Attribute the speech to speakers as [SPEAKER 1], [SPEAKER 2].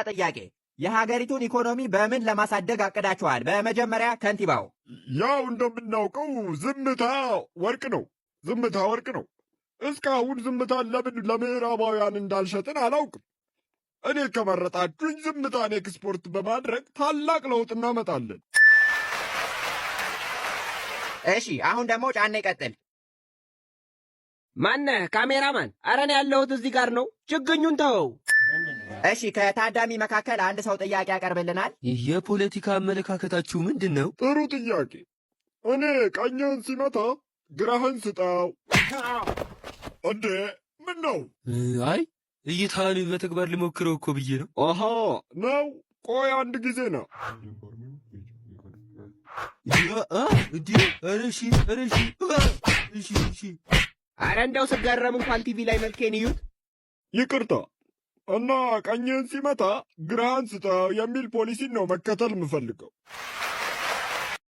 [SPEAKER 1] ጥያቄ የሀገሪቱን ኢኮኖሚ በምን ለማሳደግ አቅዳችኋል? በመጀመሪያ ከንቲባው።
[SPEAKER 2] ያው እንደምናውቀው ዝምታ ወርቅ ነው። ዝምታ ወርቅ ነው። እስካሁን ዝምታን ለምን ለምዕራባውያን እንዳልሸጥን አላውቅም። እኔ ከመረጣችሁኝ ዝምታን ኤክስፖርት በማድረግ ታላቅ ለውጥ እናመጣለን።
[SPEAKER 1] እሺ፣ አሁን ደግሞ ጫኔ ቀጥል።
[SPEAKER 3] ማነህ ካሜራማን? ኧረ እኔ ያለሁት እዚህ ጋር ነው። ችግኙን ተወው።
[SPEAKER 1] እሺ፣ ከታዳሚ መካከል አንድ ሰው ጥያቄ ያቀርብልናል።
[SPEAKER 4] የፖለቲካ አመለካከታችሁ ምንድን ነው?
[SPEAKER 2] ጥሩ ጥያቄ። እኔ ቀኝህን ሲመታ ግራህን ስጠው። እንዴ ምን ነው?
[SPEAKER 4] አይ እይታን በተግባር ልሞክረው እኮ ብዬ ነው።
[SPEAKER 2] አሃ ነው። ቆይ አንድ ጊዜ ነው።
[SPEAKER 3] አረ እንደው ስገረም እንኳን ቲቪ ላይ መልኬን እዩት።
[SPEAKER 2] ይቅርታ እና ቀኝህን ሲመታ ግራህን ስጠው የሚል ፖሊሲን ነው መከተል የምፈልገው።